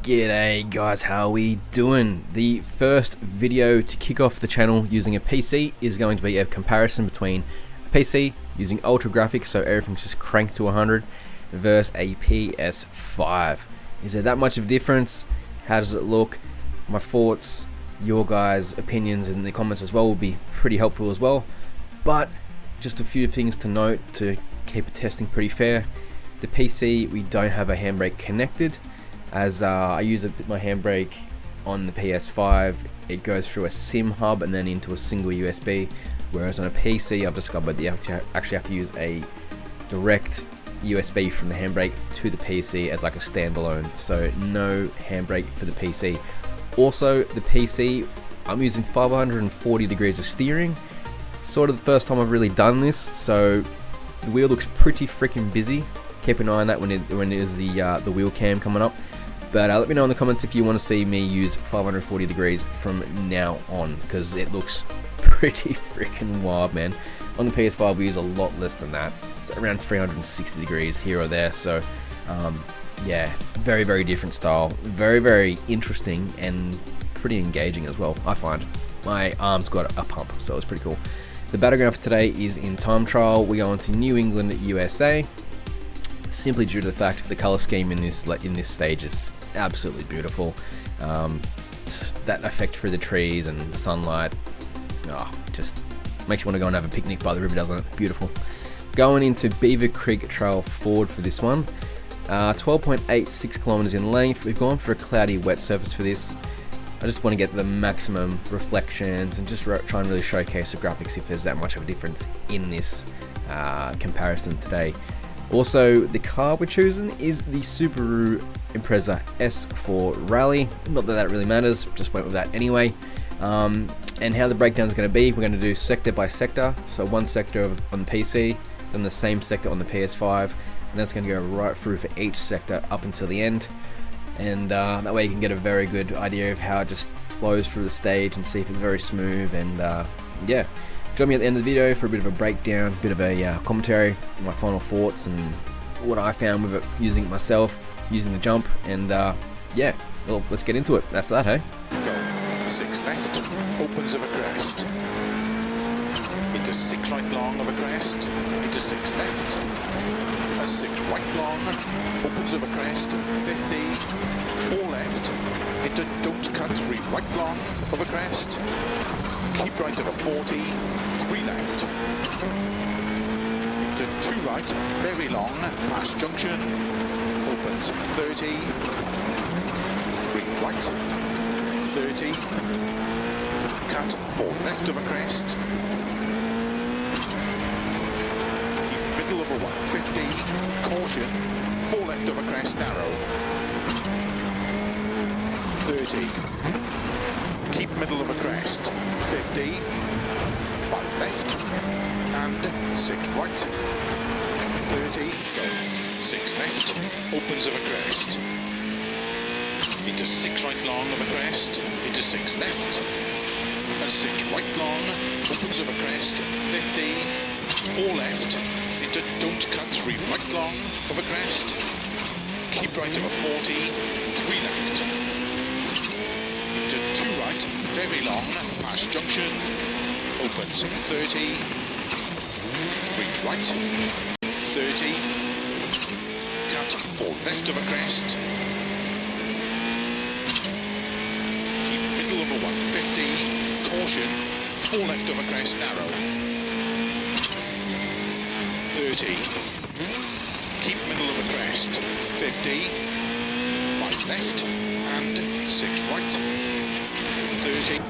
G'day guys, how are we doing? The first video to kick off the channel using a PC is going to be a comparison between a PC using ultra graphics, so everything's just cranked to 100, versus a PS5. Is there that much of a difference? How does it look? My thoughts, your guys' opinions in the comments as well will be pretty helpful as well. But just a few things to note to keep the testing pretty fair. The PC, we don't have a handbrake connected, as I use my handbrake on the PS5. It goes through a SIM hub and then into a single USB, whereas on a PC I've discovered that you actually have to use a direct USB from the handbrake to the PC as like a standalone, so no handbrake for the PC. Also, the PC, I'm using 540 degrees of steering, sort of the first time I've really done this, so the wheel looks pretty freaking busy. Keep an eye on that when it is the wheel cam coming up. But let me know in the comments if you want to see me use 540 degrees from now on, because it looks pretty freaking wild, man. On the PS5 we use a lot less than that. It's around 360 degrees here or there, so yeah, very, very different style. Very, very interesting and pretty engaging as well, I find. My arm's got a pump, so it's pretty cool. The battleground for today is in time trial. We go into New England, USA, simply due to the fact the color scheme in this stage is absolutely beautiful. That effect through the trees and the sunlight, just makes you want to go and have a picnic by the river, doesn't it? Beautiful. Going into Beaver Creek Trail Ford for this one. 12.86 kilometers in length. We've gone for a cloudy wet surface for this. I just want to get the maximum reflections and just try and really showcase the graphics if there's that much of a difference in this comparison today. Also, the car we're choosing is the Subaru Impreza S4 Rally. Not that that really matters, just went with that anyway. And how the breakdown is going to be, we're going to do sector by sector. So one sector on the PC, then the same sector on the PS5, and that's going to go right through for each sector up until the end. And that way you can get a very good idea of how it just flows through the stage and see if it's very smooth. And yeah, join me at the end of the video for a bit of a breakdown, a bit of a commentary, my final thoughts and what I found with it, using it myself, using the jump, and yeah, well, let's get into it. That's that, hey? Go 6 left, opens of a crest, into 6 right long of a crest, into 6 left, a 6 right long, opens of a crest, 50, 4 left, into don't cut 3 right long of a crest, keep right of a 40, 3 left, into 2 right, very long, past junction, opens 30, 3 right, 30, cut 4 left of a crest, keep middle of a 150, caution, 4 left of a crest, narrow, 30, keep middle of a crest, 50, 5 left, and 6 right, 30, go, 6 left, opens of a crest, into 6 right long of a crest, into 6 left, and 6 right long, opens of a crest, 50, 4 left, into don't cut 3 right long of a crest, keep right of a 40, 3 left, into 2 right, very long, past junction, opens 30, 3 right, 30, cut 4 left of a crest, of a 150, caution, 4 left of a crest, narrow, 30, keep middle of a crest, 50, 5 left, and 6 right, 30.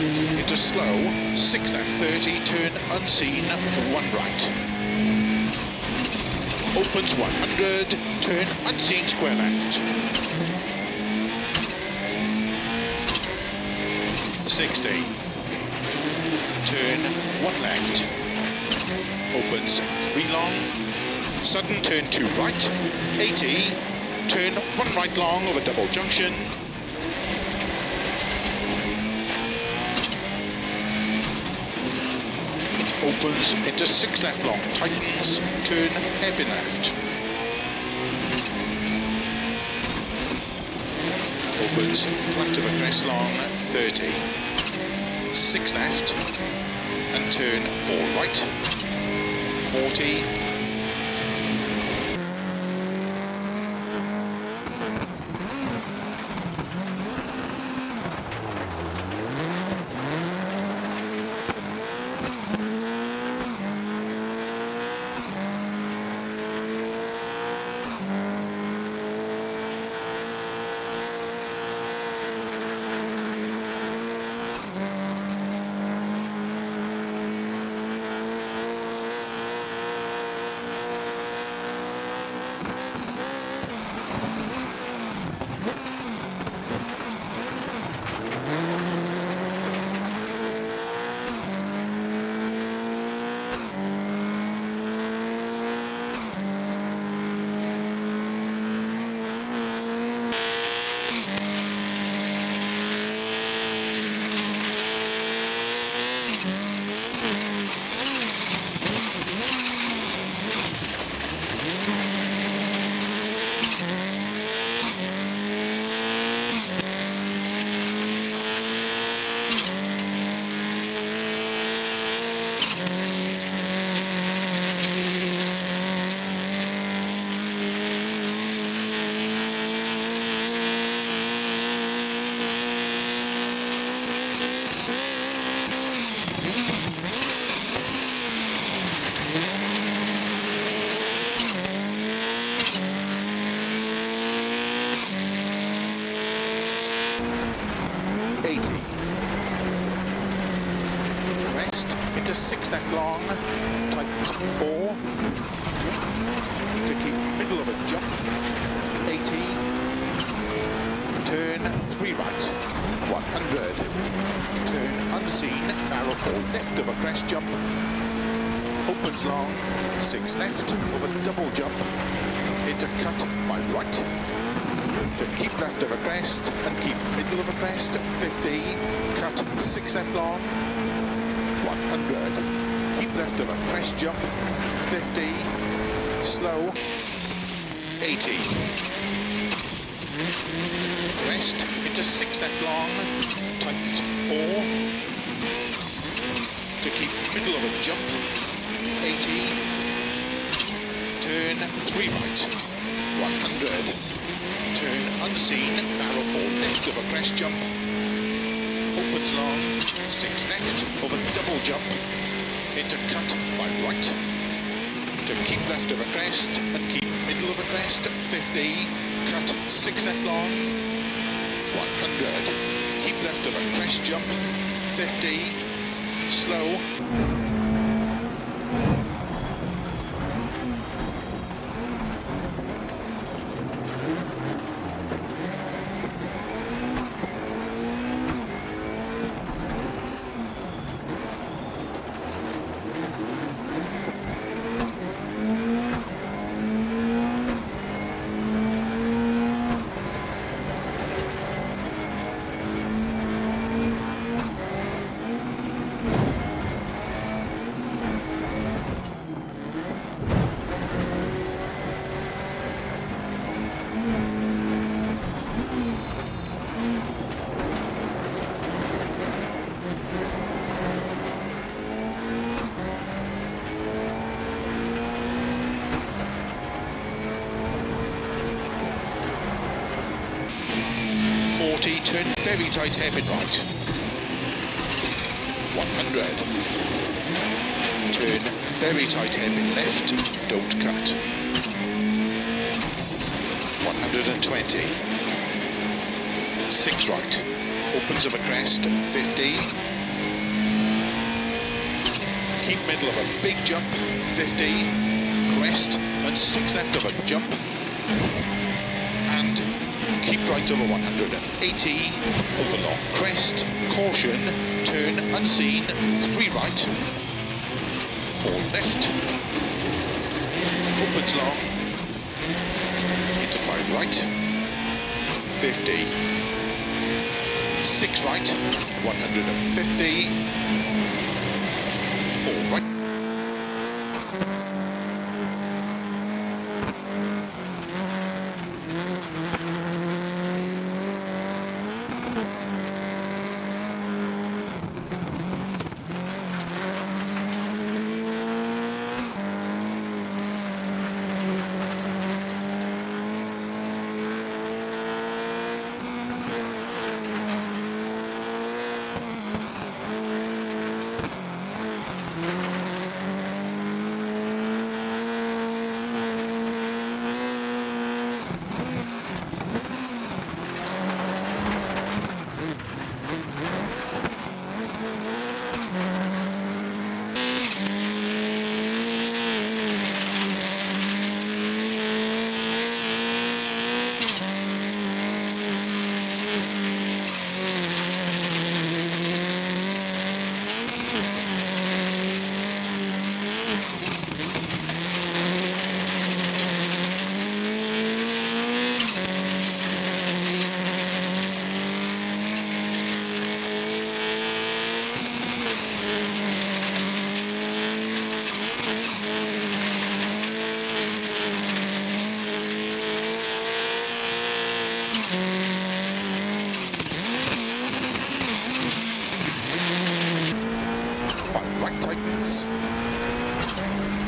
into slow, 6 left, 30, turn unseen, 1 right. Opens 100, turn unseen, square left. 60, turn 1 left. Opens 3 long, sudden turn 2 right. 80, turn 1 right long over double junction. Opens into 6 left long, tightens, turn hairpin left. Opens flat of a crest long, 30. 6 left, and turn 4 right. 40. Into 6 left long, tightens 4, to keep middle of a jump, 80, turn 3 right, 100, turn unseen, narrow 4 left of a crest jump, opens long, 6 left of a double jump, into cut 5 right, to keep left of a crest and keep middle of a crest, 50, cut 6 left long, 100, keep left of a crest jump, 50, slow, 80, crest into 6 left long, tight 4, to keep middle of a jump, 80, turn 3 right, 100, turn unseen, narrow 4 left of a crest jump, opens long, 6 left of a double jump, into cut 5 right, to keep left of a crest and keep middle of a crest, 50, cut 6 left long, 100, keep left of a crest jump, 50, slow. Turn very tight hairpin right. 100. Turn very tight hairpin left, don't cut. 120. 6 right. Opens of a crest, 50. keep middle of a big jump, 50, crest, and 6 left of a jump, and keep right over 180, over long crest, caution, turn unseen, 3 right, 4 left, opens long, into 5 right, 50, 6 right, 150, 4 right.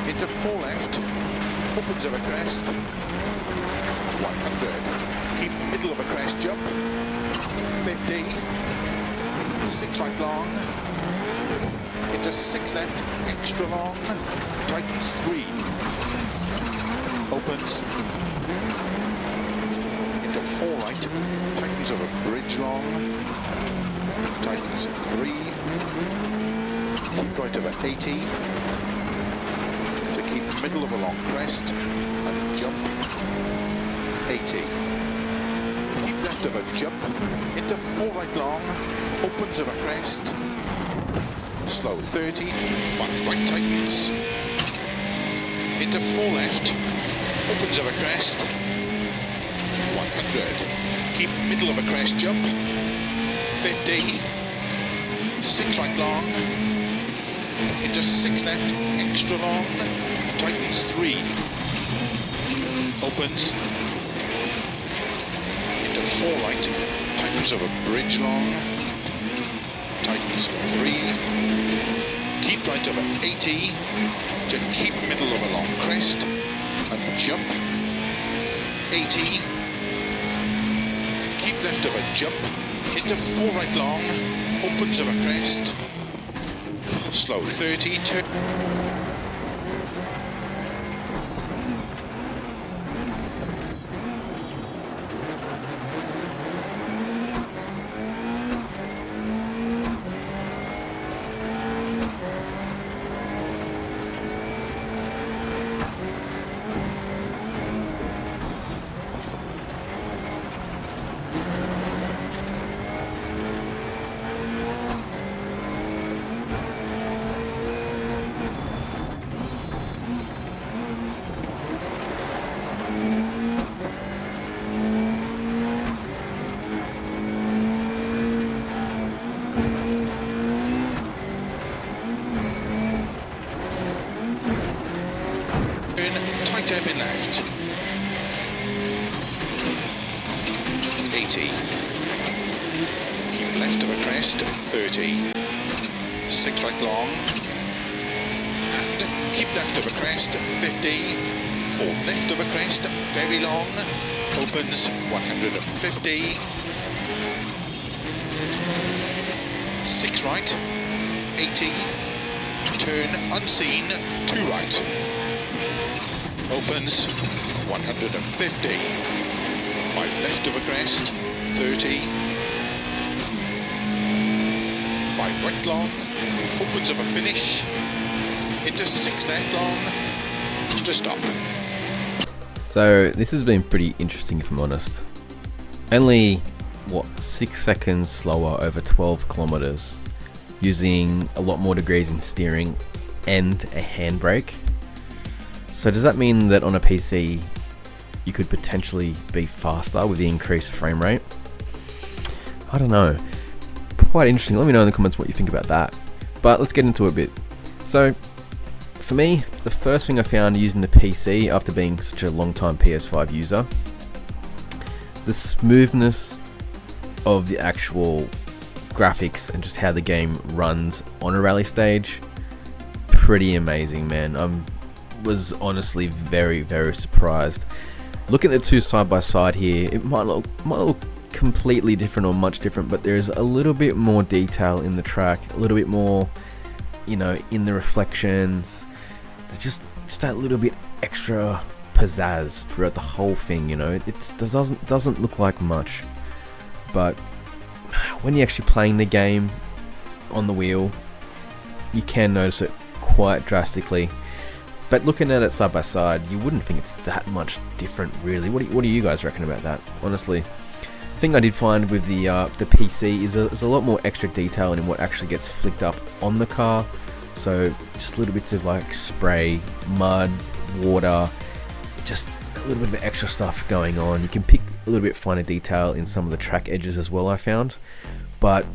Into 4 left, opens of a crest, 100, keep middle of a crest jump, 50, 6 right long, into 6 left, extra long, tightens 3, opens, into 4 right, tightens over bridge long, tightens 3, keep right over 80, keep middle of a long crest and jump, 80. Keep left of a jump, into 4 right long, opens of a crest, slow 30, 1 right tightens, into 4 left, opens of a crest, 100. Keep middle of a crest jump, 50, 6 right long, into 6 left, extra long, tightens 3, opens, into 4 right, tightens over bridge long, tightens 3, keep right over 80, to keep middle of a long crest, and jump, 80, keep left of a jump, into 4 right long, opens of a crest, slow 30, turn. Tight hairpin left, 80, keep left of a crest, 30, 6 right long, and keep left of a crest, 50, 4 left of a crest, very long, opens, 150, 6 right, 80, turn unseen, 2 right, opens, 150, 5 left of a crest, 30, 5 right long, opens of a finish, into 6 left long to stop. So this has been pretty interesting, if I'm honest. Only, what, 6 seconds slower over 12 kilometers, using a lot more degrees in steering and a handbrake. So does that mean that on a PC you could potentially be faster with the increased frame rate? I don't know. Quite interesting. Let me know in the comments what you think about that. But let's get into it a bit. So for me, the first thing I found using the PC after being such a long time PS5 user, the smoothness of the actual graphics and just how the game runs on a rally stage, pretty amazing, man. I was honestly very, very surprised. Looking at the two side by side here, it might look completely different or much different, but there's a little bit more detail in the track, a little bit more, you know, in the reflections. There's just that little bit extra pizzazz throughout the whole thing, you know. It doesn't look like much, but when you're actually playing the game on the wheel, you can notice it quite drastically. But looking at it side by side, you wouldn't think it's that much different, really. What do you guys reckon about that? Honestly, the thing I did find with the PC is a lot more extra detail in what actually gets flicked up on the car. So just little bits of like spray, mud, water, just a little bit of extra stuff going on. You can pick a little bit finer detail in some of the track edges as well, I found. But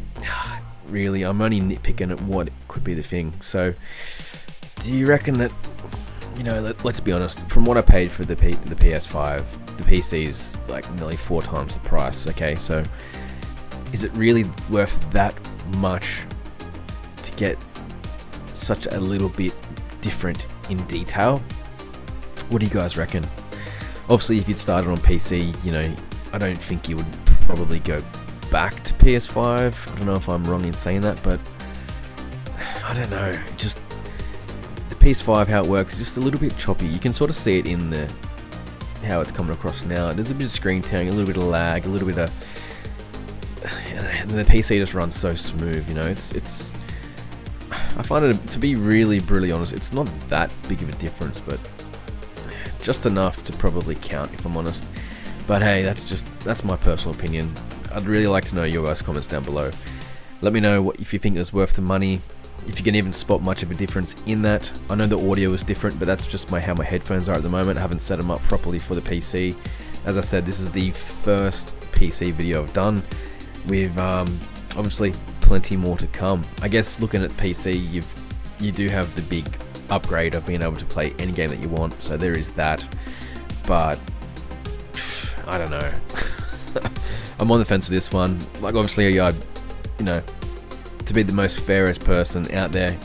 really, I'm only nitpicking at what could be the thing. So do you reckon that, you know, let's be honest, from what I paid for the PS5, the PC is like nearly 4 times the price, okay? So is it really worth that much to get such a little bit different in detail? What do you guys reckon? Obviously, if you'd started on PC, you know, I don't think you would probably go back to PS5. I don't know if I'm wrong in saying that, but I don't know, just the PS5, how it works is just a little bit choppy. You can sort of see it in the how it's coming across now. There's a bit of screen tearing, a little bit of lag, a little bit of, and the PC just runs so smooth, you know. It's I find it, to be really brutally honest, it's not that big of a difference, but just enough to probably count, if I'm honest. But hey, that's my personal opinion. I'd really like to know your guys' comments down below. Let me know if you think it's worth the money, if you can even spot much of a difference in that. I know the audio is different, but that's just how my headphones are at the moment. I haven't set them up properly for the PC. As I said, this is the first PC video I've done, with obviously plenty more to come. I guess looking at PC, you do have the big upgrade of being able to play any game that you want, so there is that. But I don't know. I'm on the fence with this one. Like, obviously, you know, to be the most fairest person out there,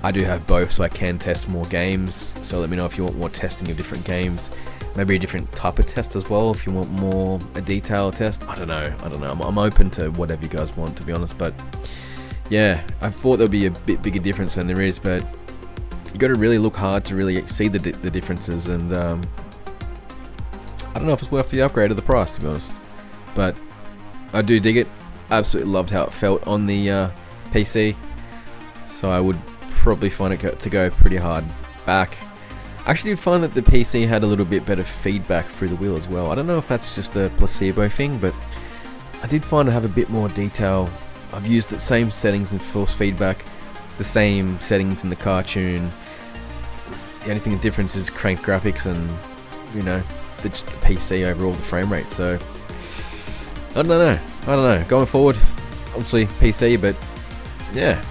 I do have both, so I can test more games. So let me know if you want more testing of different games, maybe a different type of test as well, if you want more a detailed test. I don't know. I'm open to whatever you guys want, to be honest. But yeah, I thought there'd be a bit bigger difference than there is, but you got to really look hard to really see the differences, and I don't know if it's worth the upgrade of the price, to be honest. But I do dig it. Absolutely loved how it felt on the PC, so I would probably find it to go pretty hard back. I actually did find that the PC had a little bit better feedback through the wheel as well. I don't know if that's just a placebo thing, but I did find to have a bit more detail. I've used the same settings in force feedback, the same settings in the cartoon. The only thing the difference is cranked graphics and, you know, just the PC overall, the frame rate. So I don't know. Going forward, obviously PC, but yeah,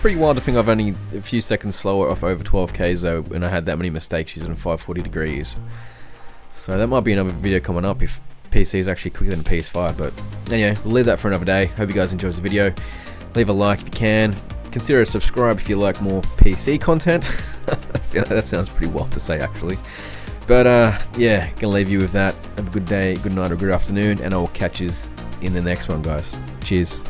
pretty wild to think I've only a few seconds slower off over 12Ks though, when I had that many mistakes using 540 degrees. So that might be another video coming up if PC is actually quicker than PS5. But anyway, we'll leave that for another day. Hope you guys enjoyed the video. Leave a like if you can. Consider a subscribe if you like more PC content. I feel like that sounds pretty wild to say, actually. But yeah, gonna leave you with that. Have a good day, good night, or good afternoon, and I will catch you in the next one, guys. Cheers.